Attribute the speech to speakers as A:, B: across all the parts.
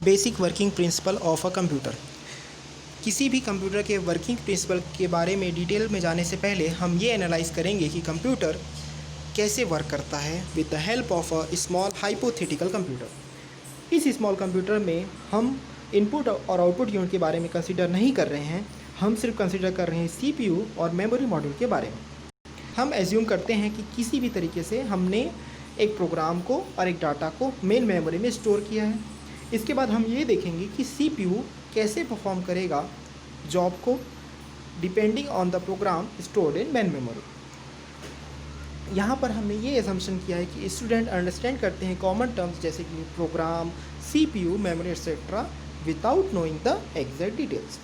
A: Basic working principle of a computer. किसी भी computer के वर्किंग प्रिंसिपल के बारे में डिटेल में जाने से पहले हम ये एनालाइज करेंगे कि कंप्यूटर कैसे वर्क करता है with the help of a small hypothetical computer. इस स्मॉल कंप्यूटर में हम इनपुट और आउटपुट यूनिट के बारे में कंसिडर नहीं कर रहे हैं, हम सिर्फ कंसिडर कर रहे हैं CPU और मेमोरी मॉड्यूल के बारे में। हम एज्यूम करते हैं कि किसी भी तरीके से हमने एक प्रोग्राम को और एक डाटा को मेन मेमोरी में स्टोर किया है। इसके बाद हम ये देखेंगे कि CPU कैसे परफॉर्म करेगा जॉब को depending on the program stored in main memory. यहाँ पर हमने ये एजम्पशन किया है कि स्टूडेंट अंडरस्टैंड करते हैं कॉमन टर्म्स जैसे कि program, CPU, memory etcetera without knowing the exact details.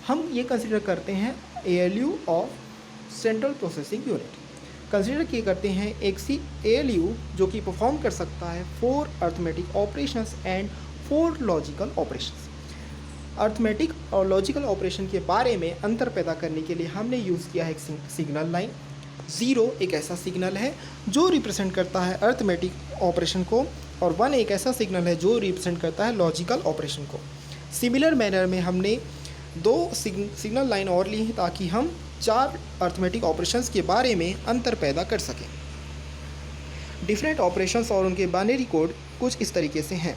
A: हम ये कंसिडर करते हैं ALU of central processing unit. Consider किए करते हैं एक ALU जो कि परफॉर्म कर सकता है 4 arithmetic operations and 4 logical operations. Arithmetic और लॉजिकल ऑपरेशन के बारे में अंतर पैदा करने के लिए हमने यूज़ किया है एक सिग्नल लाइन। 0 एक ऐसा सिग्नल है जो रिप्रेजेंट करता है अर्थमेटिक ऑपरेशन को, और 1 एक ऐसा सिग्नल है जो रिप्रेजेंट करता है लॉजिकल ऑपरेशन को। सिमिलर मैनर में हमने 2 सिग्नल लाइन और ली हैं ताकि हम 4 अर्थमेटिक ऑपरेशंस के बारे में अंतर पैदा कर सकें। डिफरेंट ऑपरेशंस और उनके बाइनरी कोड कुछ इस तरीके से हैं।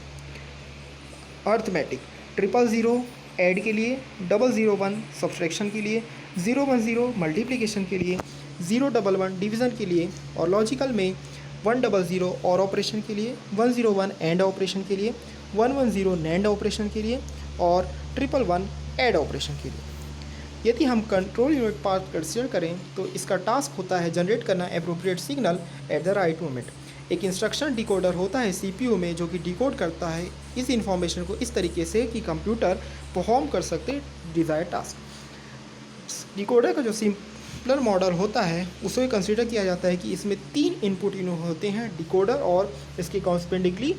A: अर्थमेटिक 000 ऐड के लिए, 001 सब्सट्रैक्शन के लिए, 010 मल्टीप्लिकेशन के लिए, 011 डिवीज़न के लिए, और लॉजिकल में 100 और ऑपरेशन के लिए, 101 एंड ऑपरेशन के लिए, 110 नैंड ऑपरेशन के लिए, और 111 ऐड ऑपरेशन के लिए। यदि हम कंट्रोल यूनिट पार्ट कंसिडर करें तो इसका टास्क होता है जनरेट करना appropriate signal at the right moment. एक इंस्ट्रक्शन डिकोडर होता है CPU में जो कि डिकोड करता है इस इंफॉर्मेशन को इस तरीके से कि कंप्यूटर परफॉर्म कर सकते डिज़ायर टास्क। डिकोडर का जो सिंपलर मॉडल होता है उसे कंसिडर किया जाता है कि इसमें 3 इनपुट यूनिट होते हैं डिकोडर, और इसके कॉन्स्पेंडिकली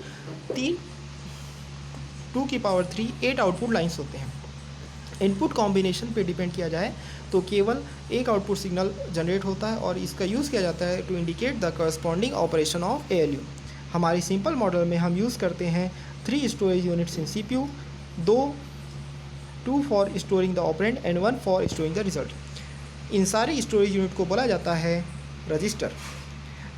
A: 2 की पावर 3 8 आउटपुट लाइन्स होते हैं। इनपुट कॉम्बिनेशन पे डिपेंड किया जाए तो केवल एक आउटपुट सिग्नल जनरेट होता है, और इसका यूज़ किया जाता है to indicate the corresponding operation of ALU। हमारी सिंपल मॉडल में हम यूज़ करते हैं 3 storage units in CPU, 2 for storing the operand and 1 for storing the result. इन सारी स्टोरेज यूनिट को बोला जाता है रजिस्टर।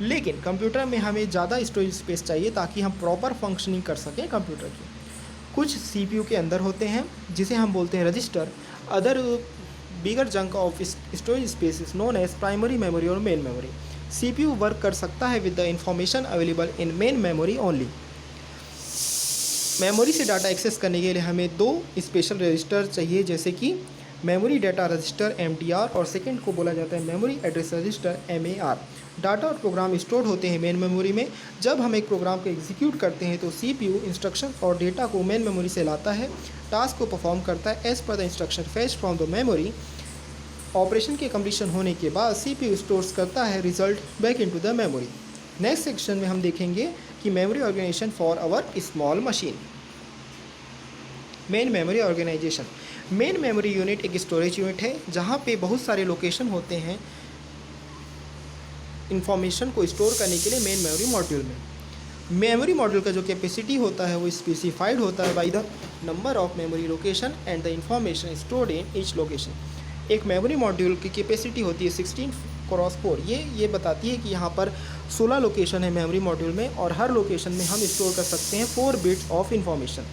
A: लेकिन कंप्यूटर में हमें ज़्यादा स्टोरेज स्पेस चाहिए ताकि हम प्रॉपर फंक्शनिंग कर सकें कंप्यूटर की। कुछ CPU के अंदर होते हैं जिसे हम बोलते हैं register. Other bigger chunk of storage space is known as primary memory और मेन मेमोरी। CPU वर्क कर सकता है with the information available in main memory only. Memory से डाटा एक्सेस करने के लिए हमें 2 स्पेशल रजिस्टर चाहिए, जैसे कि मेमोरी डाटा रजिस्टर MDR और सेकेंड को बोला जाता है memory address register MAR। Data और प्रोग्राम स्टोर होते हैं मेन मेमोरी में। जब हम एक प्रोग्राम को एग्जीक्यूट करते हैं तो CPU इंस्ट्रक्शन और डेटा को मेन मेमोरी से लाता है, टास्क को परफॉर्म करता है as per the instruction fetched from the memory. Operation के कंप्लीशन होने के बाद CPU स्टोर्स करता है result back into the memory. Next section में हम देखेंगे कि memory organization for our small machine. Main memory organization. Main memory unit एक स्टोरेज यूनिट है जहाँ पे बहुत सारे लोकेशन होते हैं इंफॉर्मेशन को स्टोर करने के लिए मेन मेमोरी मॉड्यूल में। मेमोरी मॉड्यूल का जो कैपेसिटी होता है वो स्पेसिफाइड होता है by the number of memory location and the information stored in each location. एक मेमोरी मॉड्यूल की कैपेसिटी होती है 16x4। ये बताती है कि यहाँ पर 16 लोकेशन है मेमोरी मॉड्यूल में, और हर लोकेशन में हम स्टोर कर सकते हैं 4 बिट्स ऑफ इंफॉर्मेशन।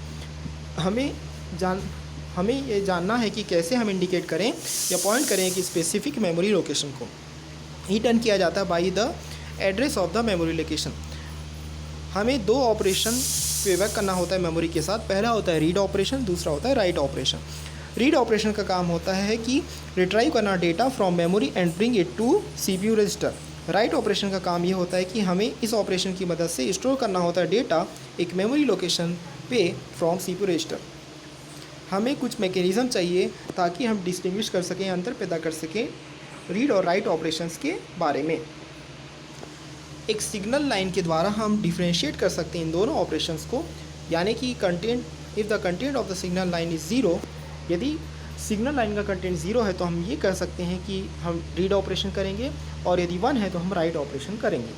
A: हमें ये जानना है कि कैसे हम इंडिकेट करें या पॉइंट करें कि स्पेसिफिक मेमोरी लोकेशन को। ही डन किया जाता है by the address of the memory location. हमें 2 ऑपरेशन पे वर्क करना होता है मेमोरी के साथ। पहला होता है रीड ऑपरेशन, दूसरा होता है राइट ऑपरेशन। रीड ऑपरेशन का काम होता है कि रिट्राइव करना data from memory and bring it to CPU register. Write operation का काम ये होता है कि हमें इस ऑपरेशन की मदद से स्टोर करना होता है डेटा एक मेमोरी लोकेशन पे फ्रॉम CPU रजिस्टर। हमें कुछ मैकेनिज़्म चाहिए ताकि हम डिस्टिंग्विश कर सकें, अंतर पैदा कर सकें रीड और राइट ऑपरेशंस के बारे में। एक सिग्नल लाइन के द्वारा हम डिफ्रेंशिएट कर सकते हैं इन दोनों ऑपरेशंस को, यानी कि content if the content of the signal line is 0, यदि सिग्नल लाइन का कंटेंट 0 है तो हम ये कह सकते हैं कि हम रीड ऑपरेशन करेंगे, और यदि 1 है तो हम राइट ऑपरेशन करेंगे।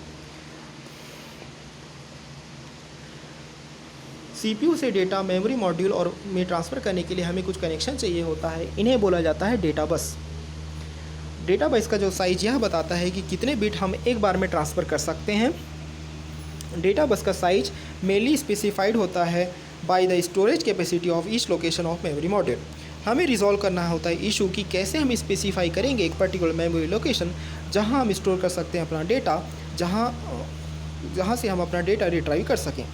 A: सीपीयू से डेटा मेमोरी मॉड्यूल और में ट्रांसफ़र करने के लिए हमें कुछ कनेक्शन चाहिए होता है, इन्हें बोला जाता है डेटा बस। डेटा बस का जो साइज यह बताता है कि कितने बिट हम एक बार में ट्रांसफ़र कर सकते हैं। डेटा बस का साइज मेनली स्पेसिफाइड होता है by the storage capacity of each location of memory module. हमें रिजॉल्व करना होता है इशू कि कैसे हम स्पेसिफाई करेंगे एक पर्टिकुलर मेमोरी लोकेशन जहां हम स्टोर कर सकते हैं अपना डेटा, जहां से हम अपना डेटा रिट्राइव कर सकें।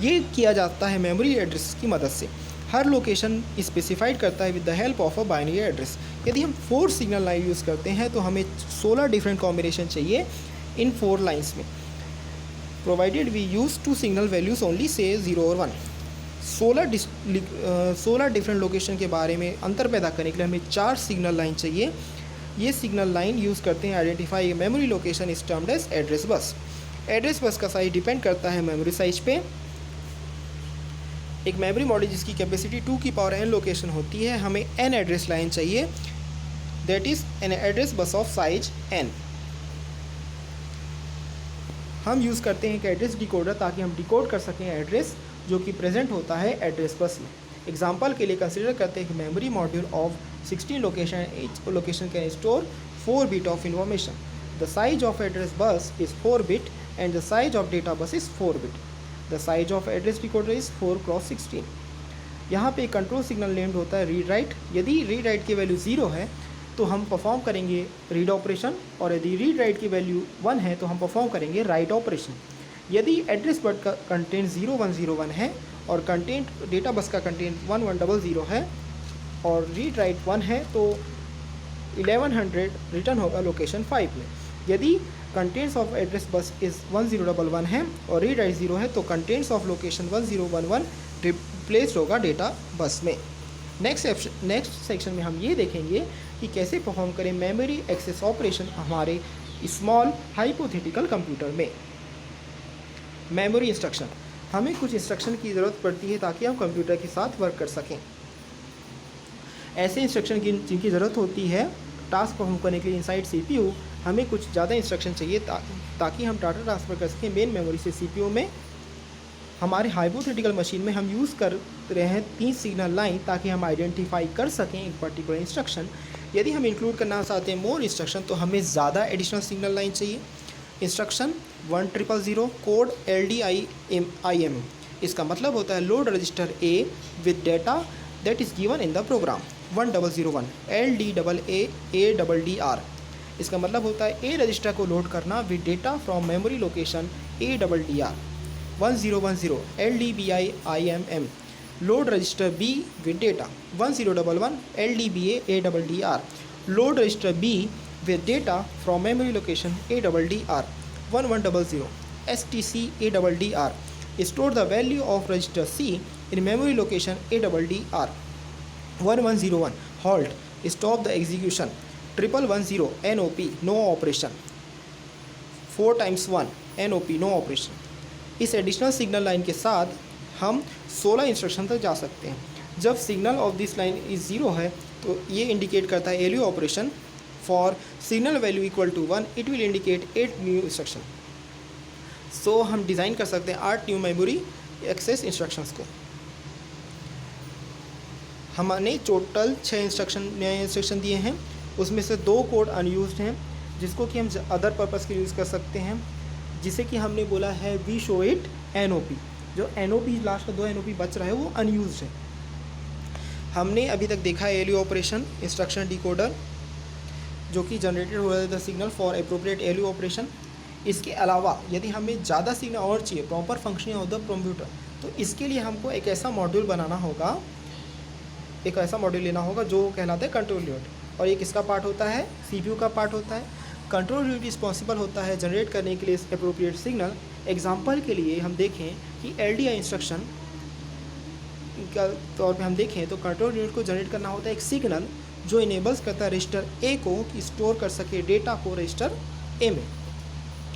A: ये किया जाता है मेमोरी एड्रेस की मदद से। हर लोकेशन स्पेसिफाइड करता है with the help of a binary address. यदि हम 4 सिग्नल लाइन यूज़ करते हैं तो हमें 16 डिफरेंट कॉम्बिनेशन चाहिए इन 4 लाइन्स में, provided we use 2 signal values only से 0 और 1। 16 डिफरेंट लोकेशन के बारे में अंतर पैदा करने के लिए हमें 4 सिग्नल लाइन चाहिए। ये सिग्नल लाइन यूज़ करते हैं identify memory location is termed as address bus. Address bus का साइज डिपेंड करता है मेमोरी साइज पे। एक मेमोरी मॉड्यूल जिसकी कैपेसिटी 2 की पावर n लोकेशन होती है, हमें n एड्रेस लाइन चाहिए, that is an address bus of size n। हम यूज़ करते हैं एक एड्रेस डिकोडर ताकि हम डिकोड कर सकें एड्रेस जो कि प्रेजेंट होता है एड्रेस बस में। एग्जांपल के लिए कंसिडर करते हैं कि memory module of 16 location, each location can store 4 bit of information. The size of address bus is 4 bit and the size of data bus is 4 bit. The size of address decoder is 4x16। यहाँ पे control signal named होता है read write. यदि read write की value 0 है तो हम perform करेंगे रीड ऑपरेशन, और यदि रीड राइट की वैल्यू 1 है तो हम परफॉर्म करेंगे राइट ऑपरेशन। यदि एड्रेस बस का कंटेंट 0101 है और कंटेंट डेटा बस का कंटेंट 1100 है और रीड राइट 1 है तो 1100 रिटर्न होगा लोकेशन 5 में। यदि contents of address bus is 1011 है और रीड राइट 0 है तो कंटेंट्स ऑफ लोकेशन 1011 रिप्लेस्ड होगा डेटा बस में। नेक्स्ट सेक्शन में हम ये देखेंगे कि कैसे परफॉर्म करें मेमोरी एक्सेस ऑपरेशन हमारे स्मॉल हाइपोथेटिकल कंप्यूटर में। मेमोरी इंस्ट्रक्शन, हमें कुछ इंस्ट्रक्शन की ज़रूरत पड़ती है ताकि हम कंप्यूटर के साथ वर्क कर सकें। ऐसे इंस्ट्रक्शन की जिनकी ज़रूरत होती है टास्क परफॉर्म करने के लिए इनसाइड सीपीयू, हमें कुछ ज़्यादा इंस्ट्रक्शन चाहिए ताकि हम डाटा ट्रांसफ़र कर सकें मेन मेमोरी से सीपीयू में। हमारे हाइपोथेटिकल मशीन में हम यूज़ कर रहे हैं 3 सिग्नल लाइन ताकि हम आइडेंटिफाई कर सकें एक पर्टिकुलर इंस्ट्रक्शन। यदि हम इंक्लूड करना चाहते हैं मोर इंस्ट्रक्शन तो हमें ज़्यादा एडिशनल सिग्नल लाइन चाहिए। इंस्ट्रक्शन 1000 कोड LDIM, इसका मतलब होता है load register A with data that is given in the program. 1001 LDAADDR, इसका मतलब होता है A रजिस्टर को लोड करना with data from memory location ADDR। 1010 LDBIMM, load register B with data. 1011 LDBAADDR, load register B with data from memory location ADDR। 1100 STCADDR, store the value of register C in memory location ADDR। 1101 halt, stop the execution। 1110 NOP, no operation। 4 times 1 NOP, no operation। इस additional signal line के साथ हम 16 instruction तक जा सकते हैं। जब signal of this line is 0 है तो ये इंडिकेट करता है ALU operation. For signal value equal to 1 it will indicate 8 new instruction. So हम डिज़ाइन कर सकते हैं 8 न्यू मेमोरी एक्सेस इंस्ट्रक्शंस को। हमने टोटल 6 नए इंस्ट्रक्शन दिए हैं, उसमें से 2 कोड अनयूज्ड हैं जिसको कि हम अदर पर्पज़ के यूज़ कर सकते हैं, जिसे कि हमने बोला है वी शो इट NOP। जो NOP लास्ट का 2 NOP बच रहा है वो अनयूज्ड है। हमने अभी तक देखा है ALU ऑपरेशन, इंस्ट्रक्शन डिकोडर जो कि जनरेटेड हो रहा है the signal for appropriate ALU operation. इसके अलावा यदि हमें ज़्यादा सिग्नल और चाहिए proper functioning of the computer तो इसके लिए हमको एक ऐसा मॉड्यूल बनाना होगा, एक ऐसा मॉड्यूल लेना होगा जो कहलाता है कंट्रोल यूनिट। और एक इसका पार्ट होता है CPU का पार्ट होता है। कंट्रोल यूनिट रिस्पॉन्सिबल होता है जनरेट करने के लिए अप्रोप्रिएट सिग्नल। एग्जाम्पल के लिए हम देखें कि LDI इंस्ट्रक्शन का तौर पे हम देखें तो कंट्रोल यूनिट को जनरेट करना होता है एक सिग्नल जो इनेबल्स करता है रजिस्टर A को कि स्टोर कर सके डेटा को रजिस्टर A में।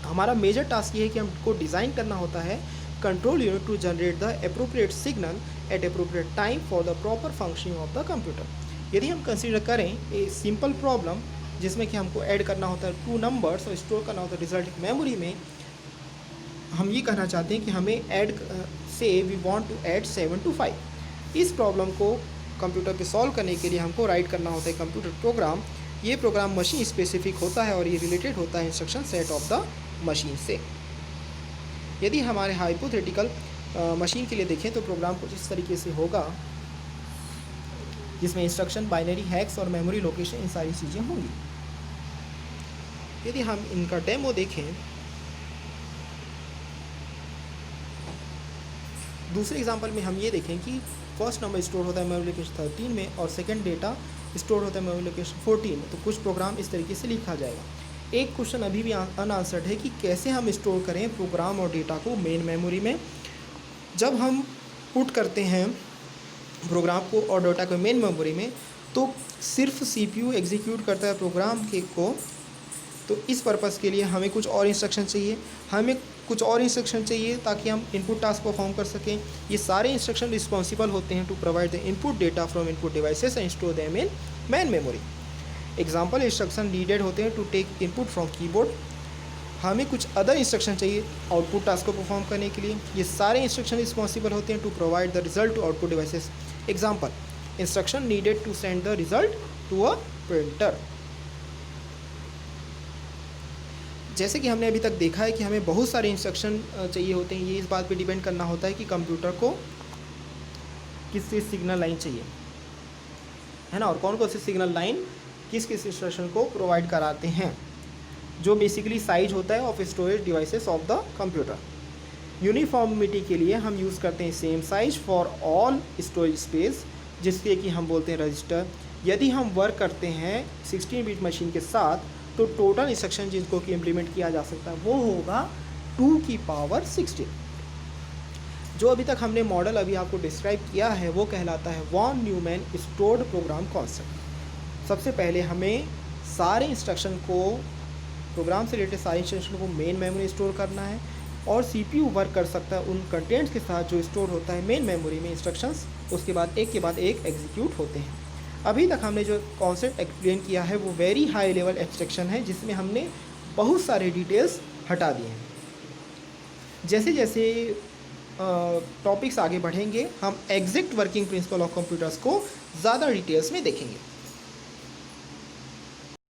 A: हमारा मेजर टास्क ये है कि हमको डिज़ाइन करना होता है control unit to generate the appropriate signal at appropriate time for the proper functioning of the computer. यदि हम कंसिडर करें ए सिंपल प्रॉब्लम जिसमें कि हमको ऐड करना होता है 2 नंबर्स और स्टोर करना होता है रिजल्ट मेमोरी में, हम ये कहना चाहते हैं कि हमें ऐड से we want to add 7 to 5। इस प्रॉब्लम को कंप्यूटर पे सॉल्व करने के लिए हमको राइट करना होता है कंप्यूटर प्रोग्राम। ये प्रोग्राम मशीन स्पेसिफिक होता है और ये रिलेटेड होता है instruction set of the machine से। यदि हमारे हाइपोथेटिकल मशीन के लिए देखें तो प्रोग्राम कुछ इस तरीके से होगा, जिसमें इंस्ट्रक्शन, बाइनरी, हैक्स और मेमोरी लोकेशन, इन सारी चीज़ें होंगी। यदि हम इनका डेमो देखें, दूसरे एग्जांपल में हम ये देखें कि फर्स्ट नंबर स्टोर होता है मेमोरी लोकेशन 13 में और सेकंड डेटा स्टोर होता है मेमोरी लोकेशन 14 में। तो कुछ प्रोग्राम इस तरीके से लिखा जाएगा। एक क्वेश्चन अभी भी अनआंसर्ड है कि कैसे हम स्टोर करें प्रोग्राम और डेटा को मेन मेमोरी में। जब हम पुट करते हैं प्रोग्राम को और डेटा को मेन मेमोरी में, तो सिर्फ सीपीयू एग्जीक्यूट करता है प्रोग्राम को। तो इस पर्पज़ के लिए हमें कुछ और इंस्ट्रक्शन चाहिए, ताकि हम इनपुट टास्क परफॉर्म कर सकें। ये सारे इंस्ट्रक्शन रिस्पॉन्सिबल होते हैं to provide the input data from input devices and store them in main memory. Example instruction needed होते हैं to take input from keyboard. हमें कुछ अदर इंस्ट्रक्शन चाहिए आउटपुट टास्क को परफॉर्म करने के लिए। ये सारे इंस्ट्रक्शन रिस्पॉन्सिबल होते हैं to provide the result to output devices. Example instruction needed to send the result to a printer. जैसे कि हमने अभी तक देखा है कि हमें बहुत सारे इंस्ट्रक्शन चाहिए होते हैं। ये इस बात पे डिपेंड करना होता है कि कंप्यूटर को किस सिग्नल लाइन चाहिए, है ना, और कौन कौन सी सिग्नल लाइन किस किस इंस्ट्रक्शन को प्रोवाइड कराते हैं, जो बेसिकली साइज होता है of storage devices of the computer. Uniformity के लिए हम यूज़ करते हैं same size for all storage space, जिसके कि हम बोलते हैं रजिस्टर। यदि हम वर्क करते हैं 16 बिट मशीन के साथ, तो टोटल इंस्ट्रक्शन जिनको कि इम्प्लीमेंट किया जा सकता है वो होगा 2 की पावर 16। जो अभी तक हमने मॉडल अभी आपको डिस्क्राइब किया है वो कहलाता है von Neumann stored program concept. सबसे पहले हमें सारे इंस्ट्रक्शन को, प्रोग्राम से रिलेटेड सारे इंस्ट्रक्शन को मेन मेमोरी स्टोर करना है, और सीपीयू वर्क कर सकता है उन कंटेंट्स के साथ जो स्टोर होता है मेन मेमोरी में। इंस्ट्रक्शंस उसके बाद एक के बाद एक एग्जीक्यूट होते हैं। अभी तक हमने जो कॉन्सेप्ट एक्सप्लेन किया है वो वेरी हाई लेवल एब्स्ट्रैक्शन है, जिसमें हमने बहुत सारे डिटेल्स हटा दिए हैं। जैसे जैसे टॉपिक्स आगे बढ़ेंगे, हम exact working principle of computers को ज़्यादा डिटेल्स में देखेंगे।